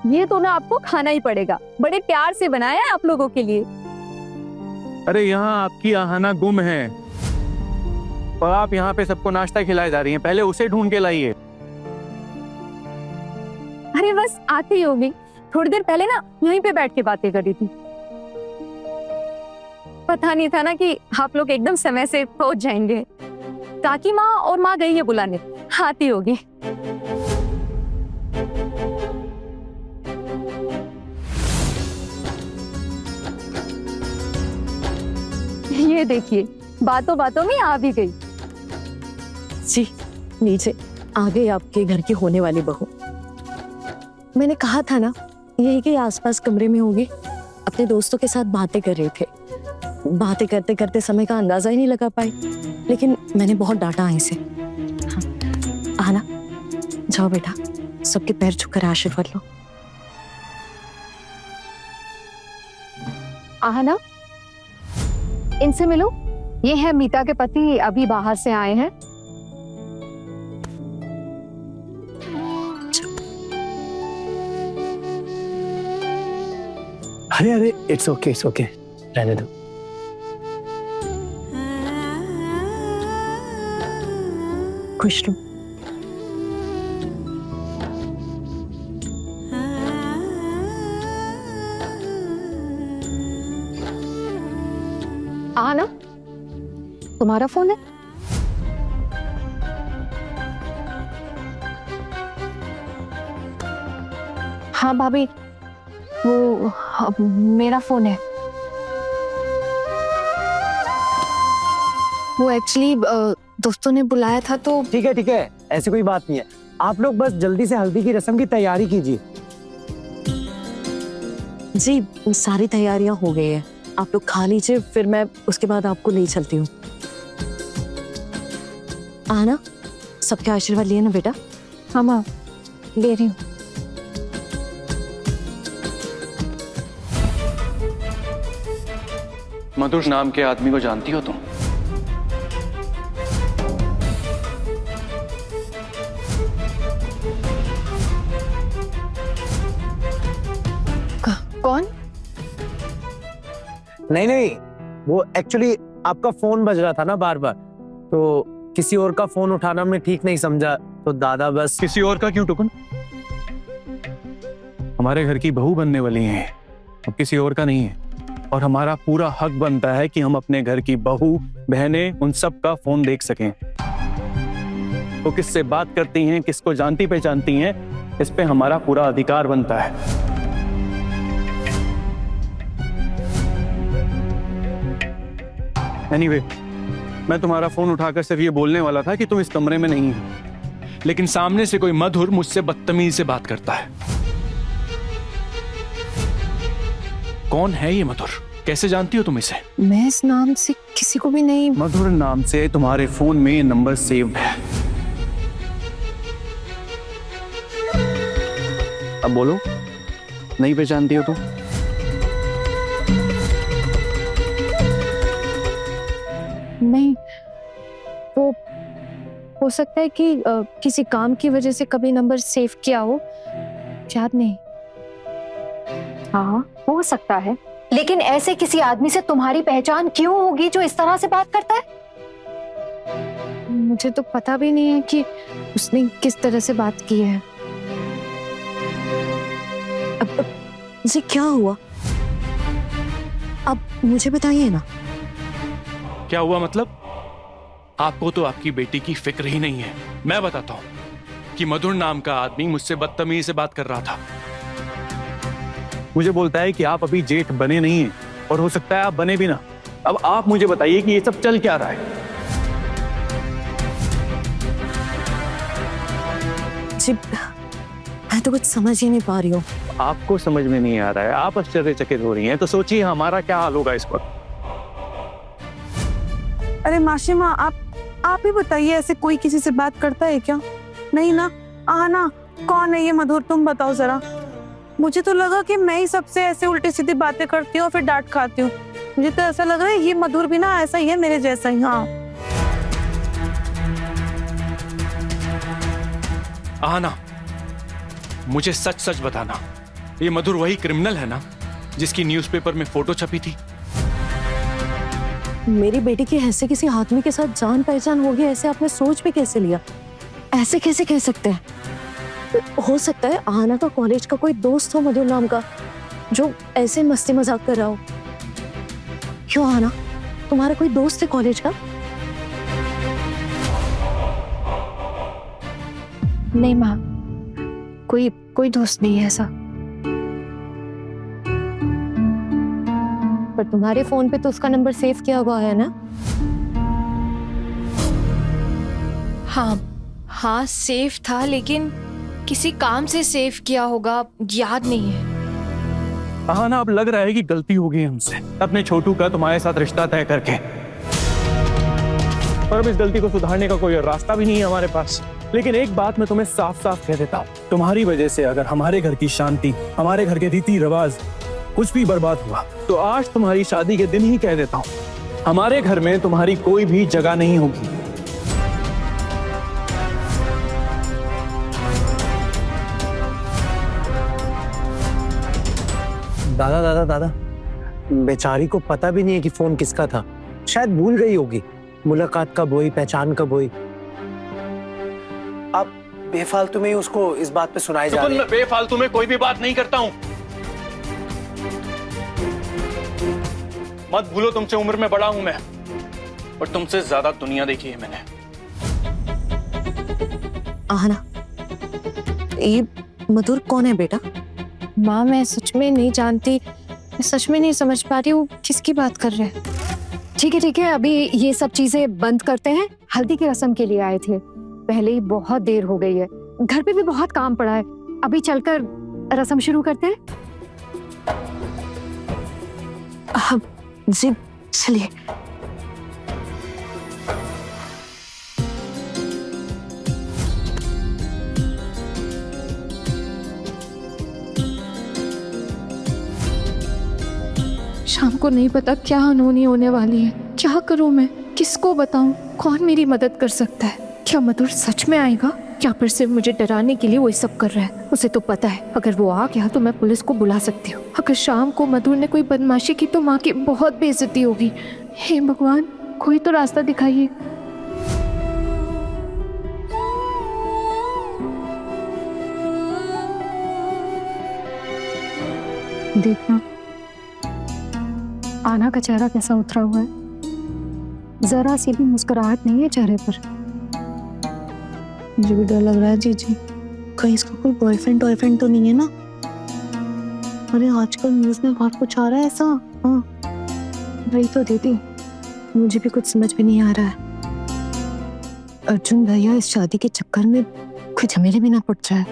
ये तो ना आपको खाना ही पड़ेगा, बड़े प्यार से बनाया है आप लोगों के लिए। अरे यहाँ आपकी आहाना गुम है और आप यहाँ पे सबको नाश्ता खिलाए जा रही हैं। पहले उसे ढूंढ के लाइए। अरे बस आती ही होगी, थोड़ी देर पहले ना यहीं पे बैठ के बातें कर रही थी। पता नहीं था ना कि आप लोग एकदम समय से पहुंच जाएंगे। काकी माँ और माँ गई है बुलाने, आती होगी। ये देखिए, बातों बातों में आ भी गई। जी, नीचे आ गई आपके घर की होने वाली बहू। मैंने कहा था ना, यही के आसपास कमरे में होगी। अपने दोस्तों के साथ बातें कर रहे थे। बातें करते करते समय का अंदाजा ही नहीं लगा पाए, लेकिन मैंने बहुत डांटा इसे। हाँ, आना, जाओ बेटा, सबके पैर छूकर आशीर्वाद लो। आहना, इनसे मिलो। ये है मीता के पति, अभी बाहर से आए हैं। अरे अरे, इट्स ओके, रहने दो। खुश रहो। आहना, तुम्हारा फोन है? हाँ भाभी, वो मेरा फोन है। वो एक्चुअली दोस्तों ने बुलाया था तो। ठीक है, ऐसी कोई बात नहीं है। आप लोग बस जल्दी से हल्दी की रस्म की तैयारी कीजिए। जी, सारी तैयारियां हो गई है। आप लोग खा लीजिए, फिर मैं उसके बाद आपको ले चलती हूँ। आना, सबके आशीर्वाद लिए ना बेटा? हाँ माँ, ले रही हूँ। मधुर नाम के आदमी को जानती हो तुम? कौन? नहीं, वो एक्चुअली आपका फोन बज रहा था ना बार बार, तो किसी और का फोन उठाना हमने ठीक नहीं समझा, तो दादा बस। किसी और का क्यों टुकन? हमारे घर की बहू बनने वाली हैं, अब किसी और का नहीं है। और हमारा पूरा हक बनता है कि हम अपने घर की बहू, बहनें, उन सब का फोन देख सकें। वो किससे बात करती हैं, किसको जानती पहचानती हैं, इस पे हमारा पूरा अधिकार बनता है। एनीवे, मैं तुम्हारा फोन उठाकर सिर्फ ये बोलने वाला था कि तुम इस कमरे में नहीं हो, लेकिन सामने से कोई मधुर मुझसे बदतमीजी से बात करता है। कौन है ये मधुर? कैसे जानती हो तुम इसे? मैं इस नाम से किसी को भी नहीं। मधुर नाम से तुम्हारे फोन में नंबर सेव है। अब बोलो, नहीं पहचानती हो तुम? नहीं, वो हो सकता है कि किसी काम की वजह से कभी नंबर सेव किया हो, याद नहीं। हाँ, हो सकता है, लेकिन ऐसे किसी आदमी से तुम्हारी पहचान क्यों होगी जो इस तरह से बात करता है? मुझे तो पता भी नहीं है कि उसने किस तरह से बात की है। अब जी क्या हुआ? अब मुझे बताइए ना। क्या हुआ मतलब? आपको तो आपकी बेटी की फिक्र ही नहीं है। मैं बताता हूं कि मधुर नाम का आदमी मुझसे बदतमीजी से बात कर रहा था। मुझे बोलता है कि आप अभी जेठ बने नहीं हैं और हो सकता है आप बने भी ना। अब आप मुझे बताइए कि ये सब चल क्या रहा है? जी, मैं तो कुछ समझ ही नहीं पा रही हूँ। आपको समझ में नहीं आ रहा है, आप आश्चर्यचकित हो रही हैं, तो सोचिए हमारा क्या हाल होगा इस वक्त। अरे माशिमा, आप ही बताइए, ऐसे कोई किसी से बात करता है क्या? नहीं ना? आना, कौन है ये मधुर, तुम बताओ जरा। मुझे तो लगा कि मैं ही सबसे ऐसे उल्टी सीधी बातें करती हूँ और फिर डांट खाती हूँ। मुझे तो ऐसा लग रहा है ये मधुर भी ना ऐसा ही है, मेरे जैसा ही। हाँ आना, मुझे सच सच बताना, ये मधुर वही क्रिमिनल है ना जिसकी न्यूज़पेपर में फोटो छपी थी? मेरी बेटी की ऐसे किसी आदमी के साथ जान पहचान होगी, ऐसे आपने सोच भी कैसे लिया? ऐसे कैसे कह सकते हैं? हो सकता है आहना का कॉलेज का कोई दोस्त हो मधुर नाम का, जो ऐसे मस्ती मजाक कर रहा हो। क्यों आहना, तुम्हारा कोई दोस्त है कॉलेज का? नहीं माँ, कोई दोस्त नहीं है ऐसा। पर तुम्हारे फोन पे तो उसका नंबर सेव किया हुआ है ना? हाँ सेफ था, लेकिन किसी काम से सेव किया होगा, याद नहीं है। हाँ ना, अब लग रहा है कि गलती हो गई हमसे अपने छोटू का तुम्हारे साथ रिश्ता तय करके। पर अब इस गलती को सुधारने का कोई रास्ता भी नहीं है हमारे पास। लेकिन एक बात मैं तुम्हें साफ साफ कह देता हूँ, तुम्हारी वजह से अगर हमारे घर की शांति, हमारे घर के रीति रिवाज कुछ भी बर्बाद हुआ, तो आज तुम्हारी शादी के दिन ही कह देता हूँ, हमारे घर में तुम्हारी कोई भी जगह नहीं होगी। दादा दादा दादा, बेचारी को पता भी नहीं है कि फोन किसका था। शायद भूल गई होगी। मुलाकात कब हुई, पहचान कब हुई। आप बेफालतू में ही उसको इस बात पे सुनाए जा रहे हैं। मैं बेफालतू में कोई भी बात नहीं करता हूँ। मत भूलो तुमसे उम्र में बड़ा हूं मैं, और तुमसे ज्यादा दुनिया देखी है मैंने। आहना, ये मधुर कौन है बेटा? माँ मैं सच में नहीं जानती, मैं सच में नहीं समझ पा रही हूँ किसकी बात कर रहे हैं। ठीक है, अभी ये सब चीजें बंद करते हैं। हल्दी की रस्म के लिए आए थे, पहले ही बहुत देर हो गई है, घर पे भी बहुत काम पड़ा है। अभी चलकर रस्म शुरू करते हैं। जी चलिए। शाम को नहीं पता क्या अनहोनी होने वाली है। क्या करूं मैं, किसको बताऊं, कौन मेरी मदद कर सकता है? क्या मधुर सच में आएगा, या फिर सिर्फ मुझे डराने के लिए वो सब कर रहा है? उसे तो पता है अगर वो आ गया तो मैं पुलिस को बुला सकती हूँ। अगर शाम को मधुर ने कोई बदमाशी की तो माँ की बहुत बेइज्जती होगी। हे भगवान, कोई तो रास्ता दिखाइए। देखना आना का चेहरा कैसा उतरा हुआ है, जरा सी भी मुस्कुराहट नहीं है चेहरे पर। मुझे भी डर लग रहा है जीजी, कहीं इसका कोई बॉयफ्रेंड तो नहीं है ना? अरे आजकल न्यूज़ में बहुत कुछ आ रहा है ऐसा। हाँ वही तो दीदी, मुझे भी कुछ समझ में नहीं आ रहा है। अर्जुन भैया इस शादी के चक्कर में कोई झमेले भी ना पड़ जाए।